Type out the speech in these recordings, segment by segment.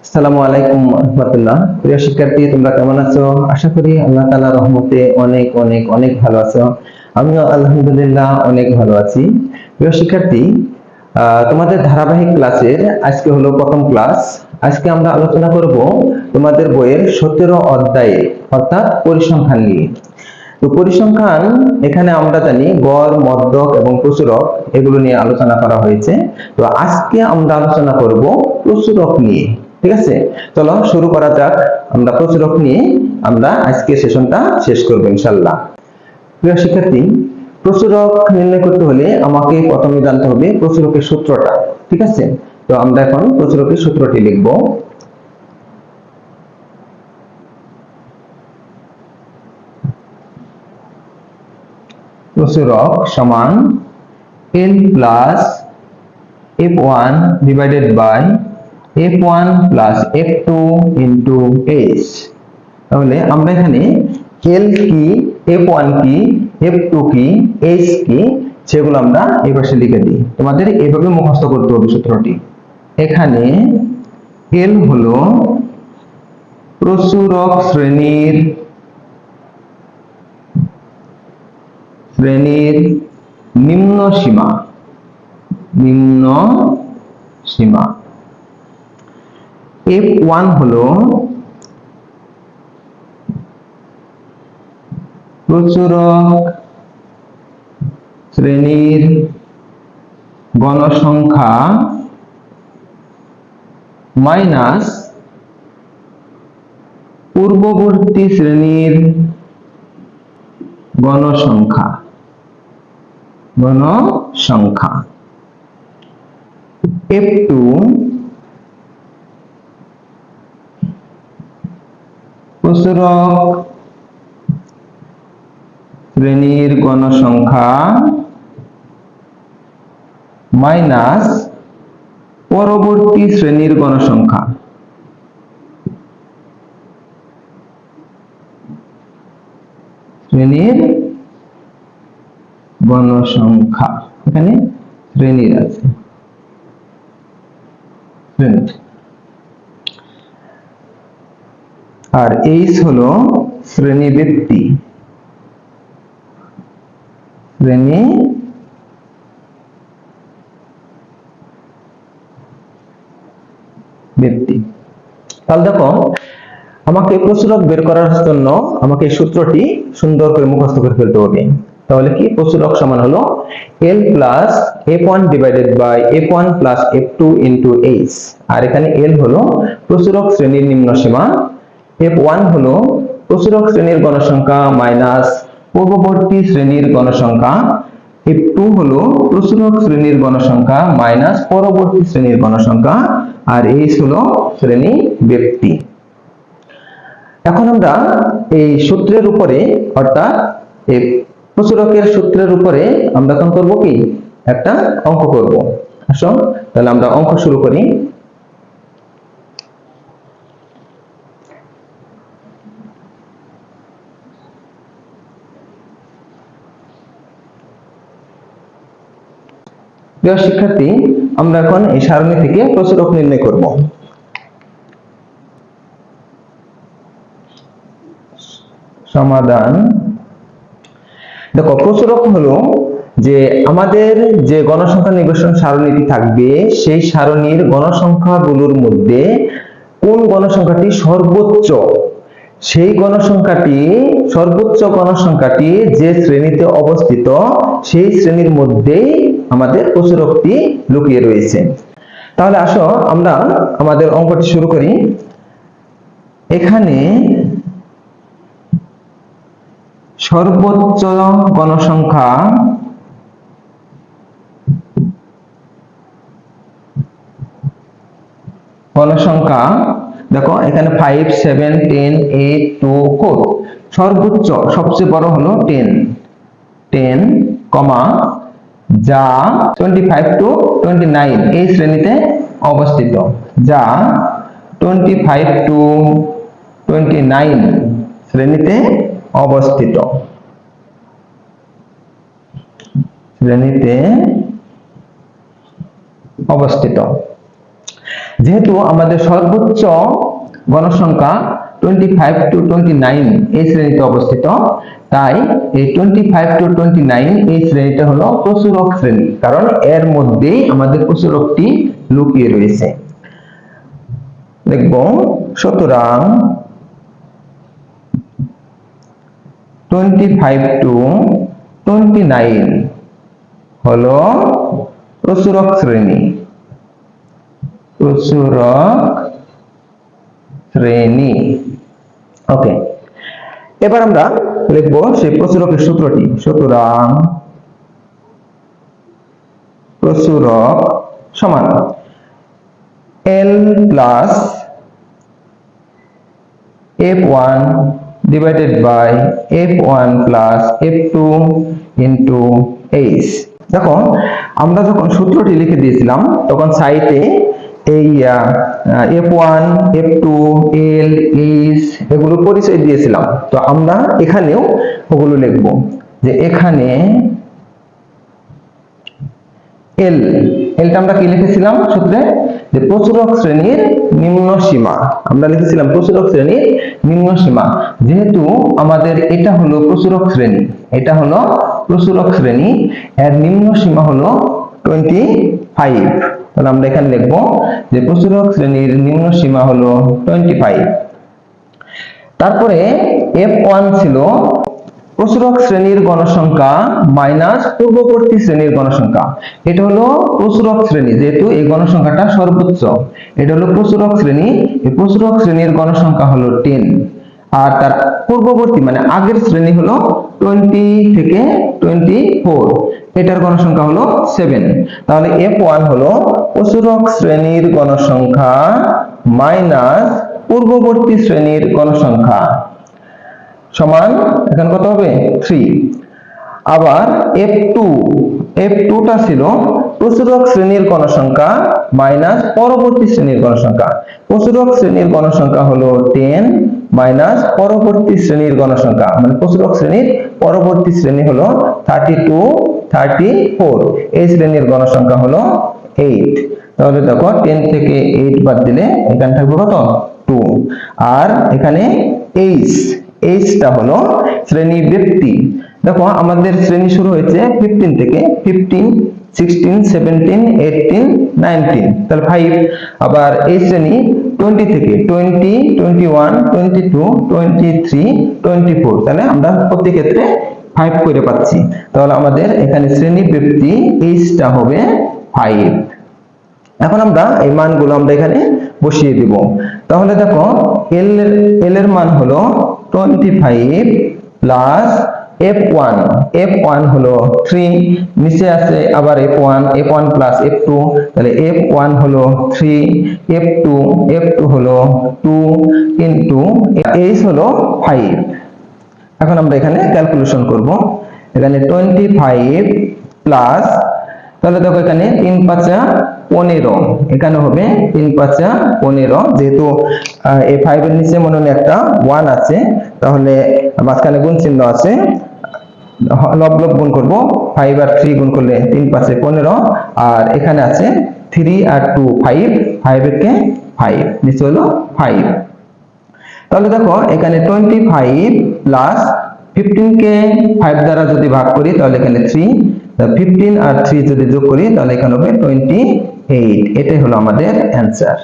আসসালামু আলাইকুম রহমতুল্লাহ। প্রিয় শিক্ষার্থী, তোমরা কেমন আছো? আশা করি আল্লাহ তাআলার রহমতে অনেক অনেক অনেক ভালো আছো। আমিও আলহামদুলিল্লাহ অনেক ভালো আছি। প্রিয় শিক্ষার্থী, তোমাদের ধারাবাহিক ক্লাসের আজকে হলো প্রথম ক্লাস। আজকে আমরা আলোচনা করব তোমাদের বইয়ের 17 অধ্যায়ে অর্থাৎ পরিসংখ্যান নিয়ে। তো পরিসংখ্যান এখানে আমরা জানি গড়, মধ্যক এবং প্রচুরক এগুলো নিয়ে আলোচনা করা হয়েছে। তো আজকে আমরা আলোচনা করব প্রচুরক নিয়ে। ঠিক আছে, চলো শুরু করা যাক। আমরা প্রচুরক নিয়ে আমরা আজকে সেশনটা শেষ করব ইনশাআল্লাহ। প্রিয় শিক্ষার্থী, প্রচুরক নির্ণয় করতে হলে আমাকে প্রথমে জানতে হবে প্রচুরকের সূত্রটা। ঠিক আছে, তো আমরা এখন প্রচুরকের সূত্রটি লিখব। প্রচুরক সমান L plus F1 divided by F1 plus F2 into H। তাহলে আমরা এখানে L কি, F1 কি, F2 কি, H কি সেগুলো আমরা এই পাশে লিখে দিই। তোমাদের এইভাবে মুখস্থ করতে হবে সূত্রটি। এখানে L হলো প্রচুরক শ্রেণীর নিম্ন সীমা। F1 হলো প্রচুরক শ্রেণীর গণসংখ্যা মাইনাস পূর্ববর্তী শ্রেণীর গণসংখ্যা। F2 প্রচুরক শ্রেণীর গণসংখ্যা মাইনাস পরবর্তী শ্রেণীর গণসংখ্যা। এখানে শ্রেণীর আছে। আর H হলো শ্রেণী ব্যক্তি। তাহলে দেখো, আমাকে প্রচুরক বের করার জন্য আমাকে সূত্রটি সুন্দর করে মুখস্থ করে ফেলতে হবে। তাহলে কি, প্রচুরক সমান হলো L plus F1 divided by F1 plus F2 into H। আর এখানে L হলো প্রচুরক শ্রেণীর নিম্ন সীমা, F1 হলো প্রচুরক শ্রেণীর গণসংখ্যা মাইনাস পূর্ববর্তী শ্রেণীর গণসংখ্যা, F2 হলো প্রচুরক শ্রেণীর গণসংখ্যা মাইনাস পরবর্তী শ্রেণীর গণসংখ্যা, আর H হলো শ্রেণী ব্যক্তি। এখন আমরা এই সূত্রের উপরে অর্থাৎ এই প্রচুরকের সূত্রের উপরে আমরা এখন করব কি, একটা অঙ্ক করব। আসো তাহলে আমরা অঙ্ক শুরু করি। প্রিয় শিক্ষার্থী, আমরা এখন এই সারণী থেকে প্রচুরক নির্ণয় করব। সমাধান। দেখো, প্রচুরক হলো যে আমাদের যে গণসংখ্যা নির্বাচন সারণীটি থাকবে সেই সারণীর গণসংখ্যাগুলোর মধ্যে কোন গণসংখ্যাটি সর্বোচ্চ, সেই সর্বোচ্চ গণসংখ্যাটি যে শ্রেণীতে অবস্থিত সেই শ্রেণীর মধ্যেই আমাদের প্রচুরকটি লুকিয়ে রয়েছে। তাহলে আসো আমরা আমাদের অঙ্কটি শুরু করি। এখানে সর্বোচ্চ গণসংখ্যা দেখো, এখানে 5 7 10 8 2 4। সর্বোচ্চ সবচেয়ে বড় হলো 10, যা 25 টু 29 এই শ্রেণীতে অবস্থিত, যা 25 টু 29 শ্রেণীতে অবস্থিত। যেহেতু আমাদের সর্বোচ্চ গণসংখ্যা 25 to 29 এই শ্রেণীতে অবস্থিত, তাই এই 25 to 29 এই শ্রেণীটা হলো প্রচুরক শ্রেণী, কারণ এর মধ্যেই আমাদের প্রচুরকটি লুকিয়ে রয়েছে। দেখব, সুতরাং 25 to 29 হলো প্রচুরক শ্রেণী। ওকে, এবার আমরা লিখব সেই প্রচুরকের সূত্রটি। সুতরাং প্রচুরক সমান L plus F1 divided by F1 plus F2 into H। দেখো, আমরা যখন সূত্রটি লিখে দিয়েছিলাম তখন সাইডে এই F1, F2, L, H এগুলো পরিচয় দিয়েছিলাম। তো আমরা এখানেও ওগুলো লিখব, যে এখানে এলটা আমরা কি লিখেছিলাম সূত্রে, যে প্রচুরক শ্রেণীর নিম্ন সীমা। আমরা লিখেছিলাম প্রচুরক শ্রেণীর নিম্ন সীমা। যেহেতু আমাদের এটা হলো প্রচুরক শ্রেণী, এটা হলো প্রচুরক শ্রেণী, এর নিম্ন সীমা হলো 25। তাহলে আমরা এখানে লিখব যে প্রচুরক শ্রেণীর নিম্ন সীমা হলো 25। তারপরে F1 ছিল প্রচুরক শ্রেণীর গণসংখ্যা মাইনাস পূর্ববর্তী শ্রেণীর গণসংখ্যা। এটা হলো প্রচুরক শ্রেণী, যেহেতু এই গণসংখ্যাটা সর্বোচ্চ, এটা হলো প্রচুরক শ্রেণী। এই প্রচুরক শ্রেণীর গণসংখ্যা হলো 10, আর তার পূর্ববর্তী মানে আগের শ্রেণী হলো 20 থেকে 24, এটার গণসংখ্যা হলো 7। তাহলে F1 হলো প্রচুরক শ্রেণীর গণসংখ্যা মাইনাস পূর্ববর্তী শ্রেণীর গণসংখ্যা সমান, এখন কত হবে 3। আবার F2 টা ছিল প্রচুরক শ্রেণীর গণসংখ্যা মাইনাস পরবর্তী শ্রেণীর গণসংখ্যা। প্রচুরক শ্রেণীর গণসংখ্যা হলো 10 মাইনাস পরবর্তী শ্রেণীর গণসংখ্যা, মানে প্রচুরক শ্রেণীর পরবর্তী শ্রেণী হলো 32, 34, এই শ্রেণীর গণসংখ্যা হলো 8। তাহলে দেখো 10 থেকে 8 বাদ দিলে এখানে থাকবে কত 2। আর এখানে H টা হলো শ্রেণী ব্যক্তি। দেখো আমাদের শ্রেণী শুরু হয়েছে 15 থেকে, 15, 16, 17, 18, 19, তাহলে 5। আবার এই শ্রেণী 20 থেকে, 20, 21, 22, 23, 24, তাহলে আমরা প্রতি ক্ষেত্রে 5 করে পাচ্ছি। তাহলে আমাদের এখানে শ্রেণী ব্যক্তি H-টা হবে 5। এখন আমরা এই মানগুলো আমরা এখানে বসিয়ে দিব। তাহলে দেখো L এর মান হলো 25 প্লাস F1 হলো 3, নিচে আছে আবার F1 প্লাস F2, তাহলে F1 হলো 3, F2 হলো 2 ইনটু H হলো 5। এখন আমরা এখানে ক্যালকুলেশন করব। এখানে 25 প্লাস, তাহলে দেখো এখানে 3 5 15, এখানে হবে 3 5 15, যেহেতু এই 5 এর নিচে মনে হয় একটা 1 আছে, তাহলে মাঝখানে গুণ চিহ্ন আছে, লব গুণ করব, 5 আর 3 গুণ করলে 3 5 15, আর এখানে আছে 3 আর 2 5, 5 একে 5, নিচে হলো 5। তাহলে দেখো এখানে 25 প্লাস 15 কে 5 দ্বারা যদি ভাগ করি তাহলে এখানে 3, 15 আর 3 যদি যোগ করি তাহলে এখানে হবে 28। এটাই হলো আমাদের অ্যানসার,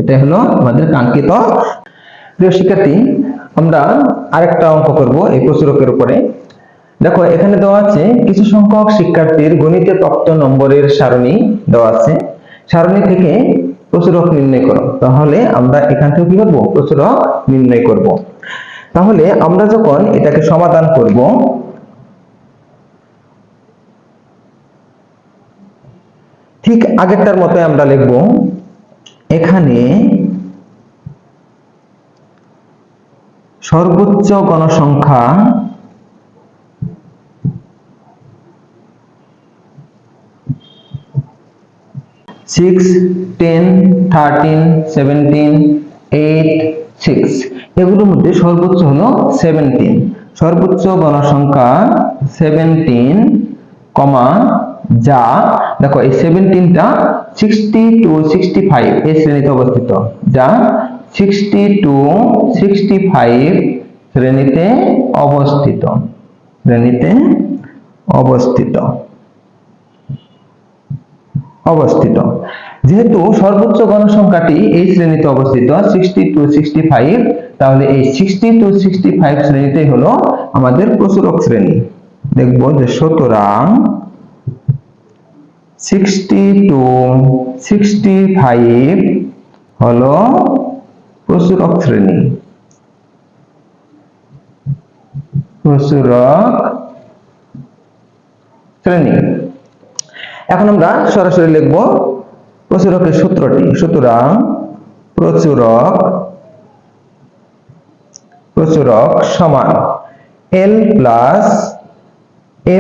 এটাই হলো আমাদের কাঙ্ক্ষিত। প্রিয় শিক্ষার্থী, আমরা আরেকটা অঙ্ক করব এই প্রচুরকের উপরে। দেখো এখানে দেওয়া আছে কিছু সংখ্যক শিক্ষার্থীর গণিতে প্রাপ্ত নম্বরের সারণী দেওয়া আছে, সারণী থেকে প্রচুরক নির্ণয় করো। তাহলে আমরা এখান থেকে কি করব, প্রচুরক নির্ণয় করব। তাহলে আমরা যখন এটাকে সমাধান করব, ঠিক আগেরটার মতোই আমরা লিখব, এখানে সর্বোচ্চ গণসংখ্যা 6, 10, 13, 17, 8, 6, এগুলোর মধ্যে সর্বোচ্চ হলো 17। সর্বোচ্চ গণসংখ্যা 17, যা দেখো এই 17টা 60 to 65 এই শ্রেণীতে অবস্থিত, যা 60 to 65 শ্রেণীতে অবস্থিত, শ্রেণীতে অবস্থিত অবস্থিত যেহেতু সর্বোচ্চ গণসংখ্যাটি এই শ্রেণীতে অবস্থিত 60 to 65, তাহলে এই 60 to 65 শ্রেণীটাই হলো আমাদের প্রচুরক শ্রেণী। দেখব যে সুতরাং 60 to 65 হলো প্রচুরক শ্রেণী, প্রচুরক শ্রেণী। এখন আমরা সরাসরি লিখব প্রচুরকের সূত্রটি। সুতরাং প্রচুরক সমান L plus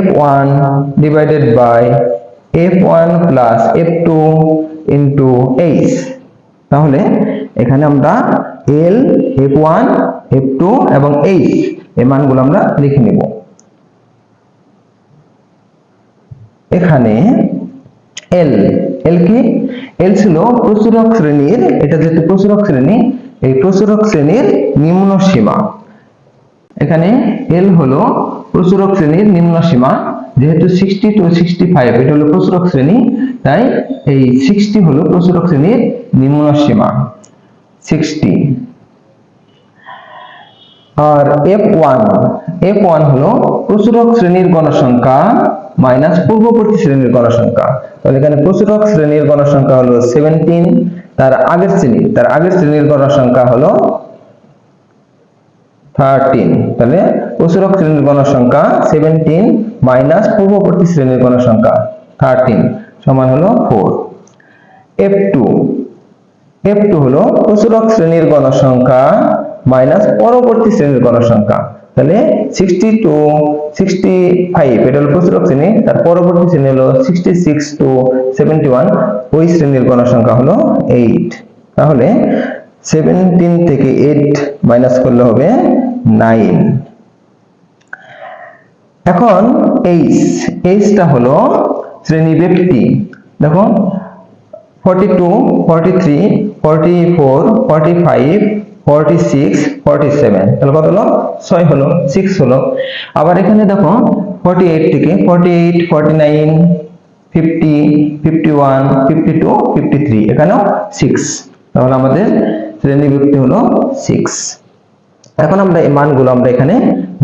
F1 divided by F1 plus F2 into H। তাহলে এখানে আমরা L, F1, F2 এবং H এই মানগুলো আমরা লিখে নেব। এখানে L কি? L ছিল প্রচুরক শ্রেণীর, এটা যেহেতু প্রচুরক শ্রেণী, এই প্রচুরক শ্রেণীর নিম্ন সীমা। এখানে L হলো প্রচুরক শ্রেণীর নিম্ন সীমা, যেহেতু 60 to 65 এটা হলো প্রচুরক শ্রেণী, তাই এই 60 হলো প্রচুরক শ্রেণীর নিম্ন সীমা 60। আর F1 হলো প্রচুরক শ্রেণীর গণসংখ্যা মাইনাস পূর্ববর্তী শ্রেণীর গণসংখ্যা। তাহলে এখানে প্রচুরক শ্রেণীর গণসংখ্যা হলো 17, তার আগের শ্রেণীর গণসংখ্যা হলো 13। তাহলে প্রচুরক শ্রেণীর গণসংখ্যা 17 মাইনাস পূর্ববর্তী শ্রেণীর গণসংখ্যা 13 সমান হলো 4। F2 হলো প্রচুরক শ্রেণীর গণসংখ্যা মাইনাস পরবর্তী শ্রেণীর গণসংখ্যা। তাহলে 60 to 65 এটা হলো প্রচুরক শ্রেণী, তার পরবর্তী শ্রেণী হলো 66 to 71, ওই শ্রেণীর গণসংখ্যা হলো 8। তাহলে 17 থেকে 8 মাইনাস করলে হবে 9। এখন H টা হলো শ্রেণী ব্যক্তি। দেখো 42, 43, 44, 45, 46, 47, তাহলে কত হলো? 6 হলো, 6 হলো। আবার এখানে দেখো 48 থেকে 48, 49, 50, 51, 52, 53, এখানেও 6। তাহলে আমাদের শ্রেণী ব্যক্তি হলো 6। এখন আমরা এই মানগুলো আমরা এখানে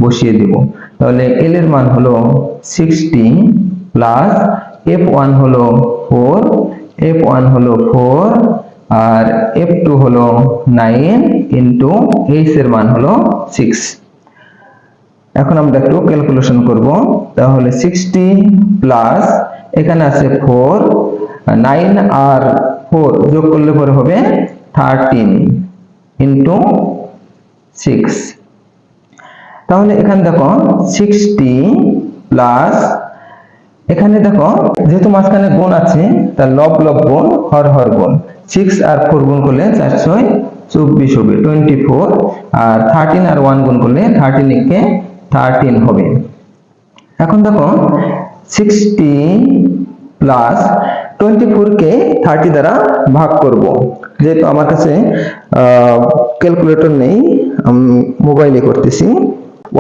বসিয়ে দেব। তাহলে L এর মান হলো 60 প্লাস F1 হলো 4, F1 হলো 4 আর F2 হলো 9 ইন্টু H এর মান হলো 6। এখন আমরা একটু ক্যালকুলেশন করব। তাহলে 60 প্লাস এখানে আছে 4, 9 আর 4 যোগ করলে পরে হবে 13 ইন্টু 6। তাহলে এখানে দেখো 60 প্লাস এখানে দেখো যেহেতু মাঝখানে গুণ আছে, তার লব গুণ হর গুণ, 6 আর 4 গুণ করলে 4 6 24 হবে 24, আর 13 আর 1 গুণ করলে 13 কে 13 হবে। এখন দেখো 60 প্লাস 24 কে 30 দ্বারা ভাগ করব। যেহেতু আমার কাছে ক্যালকুলেটর নেই, আমি মোবাইলে করতেছি।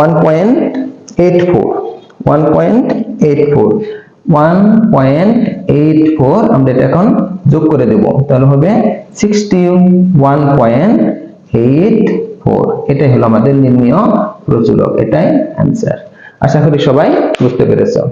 1.84 আমরা এটা এখন যোগ করে দেব, তাহলে হবে 61.84। এটাই হলো আমাদের নির্ণয় প্রচুরক, এটাই অ্যান্সার। আশা করি সবাই বুঝতে পেরেছো।